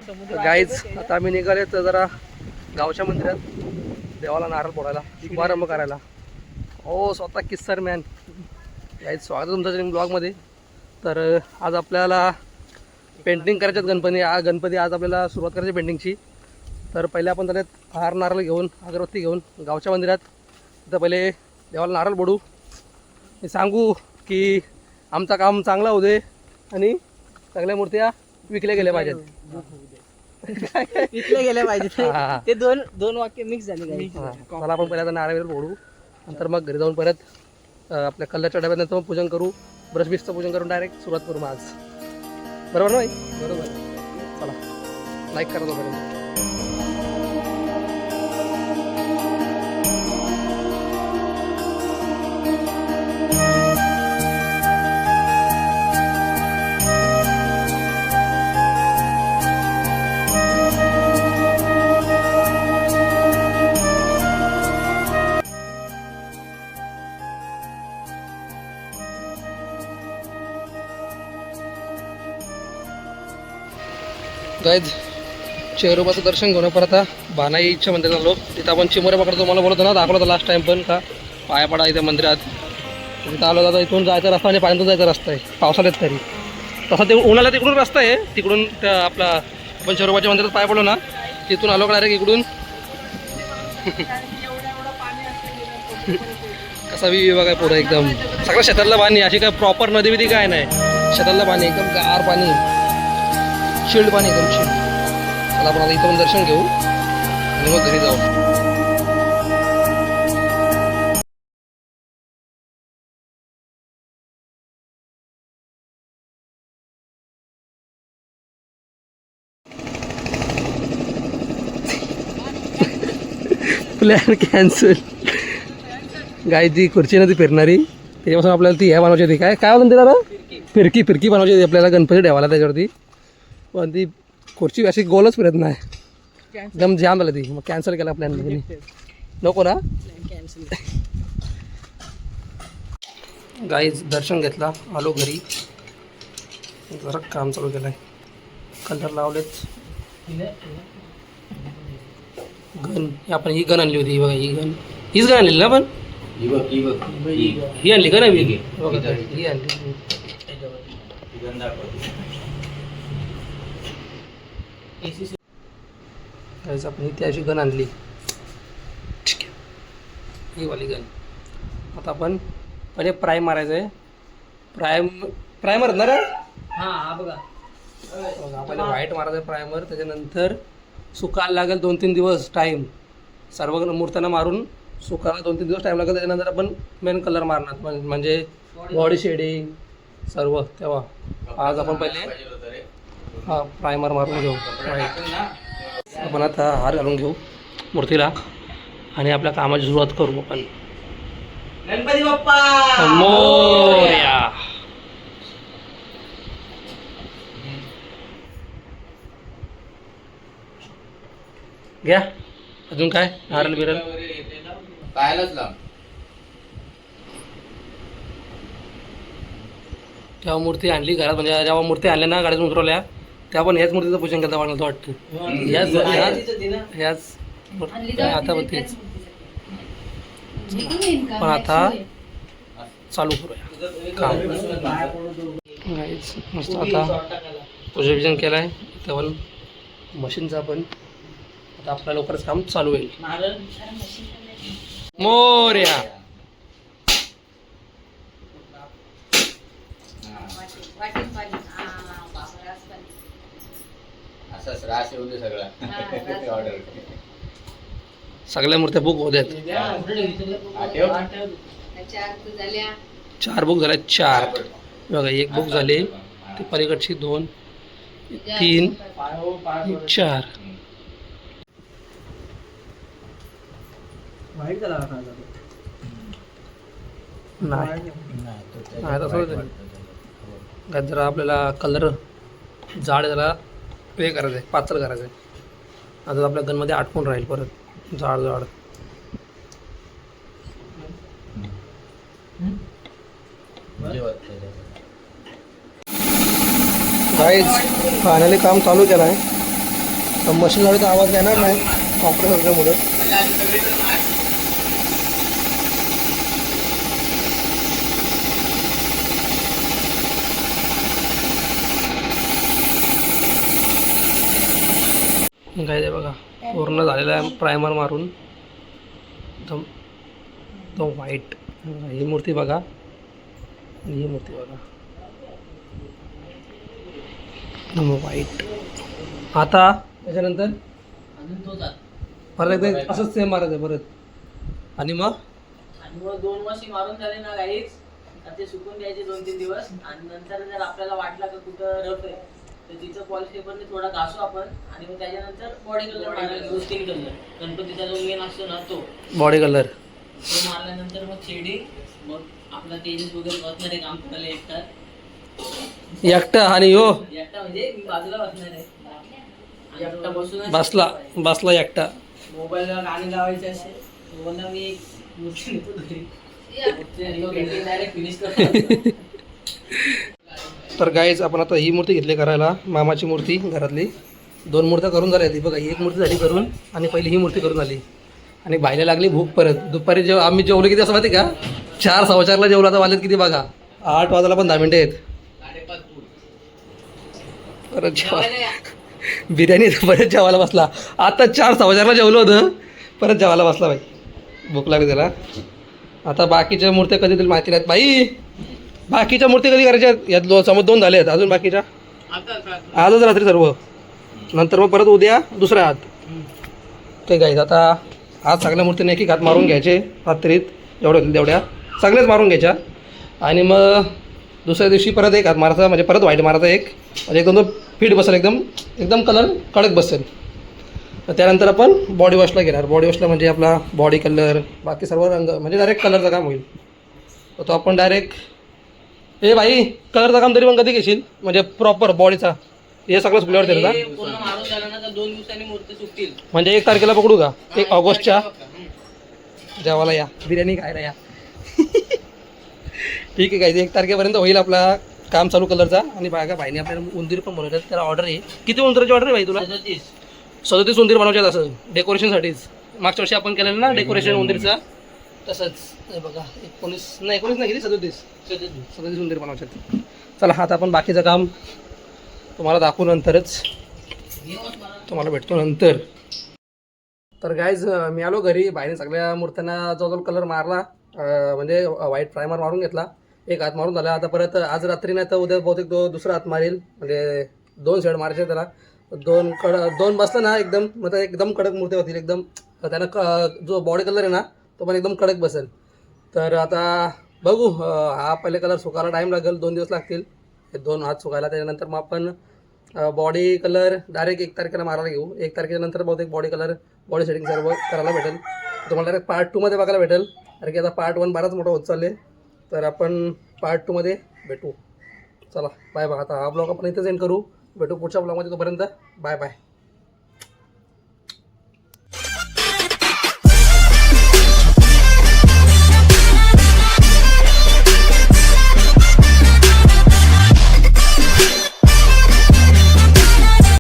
Guys आता आम्ही निघाले तर जरा गावच्या मंदिरात देवाला नारळ फोडायला, शुभारंभ करायला. हो स्वतः किस्सर मॅन. गाईज स्वागत तुमचं ब्लॉगमध्ये. तर आज आपल्याला पेंटिंग करायच्यात गणपती आज आपल्याला सुरुवात करायची पेंटिंगची. तर पहिले आपण त्याच्यात हार नारळ घेऊन अगरबत्ती घेऊन गावच्या मंदिरात तिथं पहिले देवाला नारळ फोडू. मी सांगू की आमचं काम चांगलं होऊ दे आणि सगळ्या मूर्त्या विकल्या गेल्या पाहिजेत. विकल्या गेल्या पाहिजे. ते दोन वाक्य मिक्स झाले. चला आपण पहिल्यांदा नारळ फोडू, नंतर मग घरी जाऊन परत आपल्या कल्ल्याच्या डब्यात नंतर मग पूजन करू. ब्रश बिशचं पूजन करून डायरेक्ट सुरुवात करू मग आज. बरोबर ना भाई? बरोबर. चला लाईक करा बरोबर. गाईज चेरोबाचं दर्शन घेऊन परत आता बानाईच्या मंदिरात आलो. तिथं आपण चिमोऱ्या पकडतो, मला बोलतो ना, दाखवलं होतं लास्ट टाइम पण का पाया पडा इथे मंदिरात. तिथं आलो दादा, इथून जायचा रस्ता म्हणजे पाण्यातून जायचा रस्ता आहे पावसाळ्यात तरी. तसा ते उन्हाळ्यात तिकडून रस्ता आहे, तिकडून त्या आपला आपण चेरोबाच्या मंदिरात पाया पडलो ना, तिथून आलो डायरेक्ट इकडून. कसा बी बघा पुढं एकदम सगळं शेतातलं पाणी, अशी काय प्रॉपर नदी बिदी काय नाही, शेतातलं पाणी एकदम गार पाणी, शिल्ड पाणी एकदम शिल्ड. मला आपण आता इथं दर्शन घेऊ आणि मग घरी जाऊ. Plan cancel. गाय ती खुर्ची नव्हती फिरणारी, त्याच्यापासून आपल्याला ती ह्या बनवायची होती. काय म्हणते दादा? फिरकी बनवायची होती आपल्याला गणपती ठेवायला त्याच्यावरती. पण ती खुर्ची अशी गोलच फिरत नाही, एकदम जाम झाली ती. मग कॅन्सल केला प्लॅन. नको ना. गाईज दर्शन घेतला, आलो घरी. जरा काम चालू केलं आहे, कलर लावलेत. गन आपण ही गन आणली होती बघा, हीच गन आणलेली ना. पण ही आणली का नाही? ही आणली. गाईज आपण ही अशी गन आणली, ठीक आहे, ही वाली गन. आता आपण पहिले प्राईम मारायचं आहे. प्रायमर ना रे? हां बघा, आपल्याला व्हाईट मारायचं आहे प्रायमर. त्याच्यानंतर सुकायला लागेल 2-3 दिवस टाईम. सर्व मूर्त्यांना मारून सुकायला 2-3 दिवस टाईम लागेल. त्याच्यानंतर आपण मेन कलर मारणार, म्हणजे बॉडी शेडिंग सर्व. तेव्हा आज आपण पहिले प्रायमर मारून घेऊ. आपण आता हार घालून घेऊ मूर्तीला आणि आपल्या कामाची सुरुवात करू आपण. गणपती बाप्पा मोरया. घ्या अजून काय हारल बिरल पायालाच लाव. तेव्हा मूर्ती आणली घरात, म्हणजे जेव्हा मूर्ती आणल्या ना गाडीतून उतरवल्या तेव्हा पण ह्याच मूर्तीचं पूजन करता वाटतं वाटतं. ह्याच आता पण तेच. पण आता चालू करूया काम. मस्त आता पूजन केलं आहे तेव्हा मशीनचं. पण आता आपल्या लवकरच काम चालू होईल. मोरया. सगळ्या मूर्त्या बुक होत आहेत. 4 बुक झाल्या. 4 बघा, 1 बुक झाली, ती पलीकडची 2, 3, 4. नाही तसं जरा आपल्याला कलर जाड जरा हे करायचं आहे, पातळ करायचं आहे. आता आपल्या गनमध्ये आटकून राहील परत जाड. गाईज फायनली काम चालू केलं आहे. मशीन लावली तर आवाज येणार नाही कॉम्प्रेसर असल्यामुळे. काय ते बघा पूर्ण झालेलं आहे प्रायमर मारून एकदम एकदम व्हाईट. ही मूर्ती बघा आणि ही मूर्ती बघा एकदम व्हाईट. आता त्याच्यानंतर अजून तो जात परत एकदा असंच सेम मारायचं परत आणि मग आणि मग 2 वर्षी मारून झाले ना गाईच ते सुकून द्यायचे 2-3 दिवस आणि नंतर जर आपल्याला वाटला का कुठं रफ आहे तर तिचं पॉलिश पेपरने थोडा घासू आपण आणि मग त्याच्यानंतर बॉडी कलर मारायला स्किन कलर गणपतीचा जो मेन असतो ना तो बॉडी कलर तो मारल्यानंतर मग शेडिंग मग आपला तेजस वगैरे बसणार आहे काम करायला एकटा आणि हो एकटा म्हणजे मी बाजूला बसणार आहे एकटा बसून बसला एकटा. मोबाईलला गाणी लावायचे असे म्हणून मी एक मूर्ती घेतो घरी डायरेक्ट फिनिश करतो. तर गाईज आपण आता ही मूर्ती घेतली करायला मामाची मूर्ती घरातली 2 मूर्त्या करून झाल्या ती बघा. ही एक मूर्ती झाली करून आणि पहिली ही मूर्ती करून झाली आणि बायला लागली भूक परत. दुपारी आम्ही जेवलो किती असं माहिती का 4:15ला जेवलो. आता वाजलेत किती बघा 8 वाजायला पण 10 मिनिटं आहेत. परत बिर्याणी परत जेवायला बसला. आता 4:15ला जेवलो होतं परत जेवायला बसला बाई. भूक लागली त्याला. आता बाकीच्या मूर्त्या कधी तरी माहिती नाहीत बाई. बाकीच्या मूर्ती कधी करायच्या यात समज 2 झाले आहेत अजून बाकीच्या आजच रात्री सर्व. नंतर मग परत उद्या दुसऱ्या हात ते गाईज. आता आज सगळ्या मूर्तीने एक हात मारून घ्यायचे रात्रीत जेवढ्या होतील तेवढ्या सगळ्याच मारून घ्यायच्या आणि मग दुसऱ्या दिवशी परत एक हात मारायचा म्हणजे परत व्हाईट मारायचा एक म्हणजे एकदम तो फिट बसेल एकदम कलर कडक बसेल. त्यानंतर आपण बॉडी वॉशला घेणार. बॉडी वॉशला म्हणजे आपला बॉडी कलर बाकी सर्व रंग म्हणजे डायरेक्ट कलरचं काम होईल. तो आपण डायरेक्ट हे भाई कलरचं काम तरी पण कधी घेशील म्हणजे प्रॉपर बॉडीचा हे सगळं सुकल्यावर देईल का पूर्ण मारून झालं ना तर 2 दिवसांनी मूर्ती सुकतील. म्हणजे 1 तारखेला पकडू का 1 ऑगस्टच्या जेवायला या बिर्याणी खायला या. ठीक आहे काय 1 तारखेपर्यंत होईल आपला काम चालू कलरचा. आणि बघा भाईने आपल्याला उंदीर पण बनवतात त्याला ऑर्डर आहे. किती उंदीराची ऑर्डर आहे भाई तुला? 37 उंदीर बनवायचे असं डेकोरेशनसाठीच. मागच्या वर्षी आपण केलेलं ना डेकोरेशन उंदीरचा तसंच. हे बघा 19 नाही किती 37 उंदीर बनवायचे. चला आता आपण बाकीचं काम तुम्हाला दाखवू नंतरच. तुम्हाला भेटतो नंतर. तर गाईज मी आलो घरी. भाईने सगळ्या मूर्त्यांना जवळजवळ कलर मारला म्हणजे व्हाईट प्रायमर मारून घेतला. एक हात मारून झाला. आता परत आज रात्री नाही तर उद्या बहुतेक दुसरा हात मारेल म्हणजे 2 शेड मारायचे त्याला. 2 बसलं ना एकदम मग एकदम कडक मूर्ती होतील. एकदम त्यानं जो बॉडी कलर आहे ना तो पण एकदम कडक बसेल. तर आता बघू हा पहिले कलर सुकायला टाईम लागेल 2 दिवस लागतील 2 हात सुकायला. त्याच्यानंतर मग आपण बॉडी कलर डायरेक्ट 1 तारखेला मारायला घेऊ. 1 तारखेनंतर बहुतेक बॉडी कलर बॉडी सेटिंग सर्व करायला भेटेल. तुम्हाला डायरेक्ट पार्ट 2मध्ये बघायला भेटेल. कारण की आता पार्ट 1 बराच मोठा होत चालले. तर आपण पार्ट 2मध्ये भेटू. चला बाय बाय. आता हा ब्लॉग आपण इथेच एंड करू. भेटू पुढच्या ब्लॉगमध्ये. तोपर्यंत बाय बाय.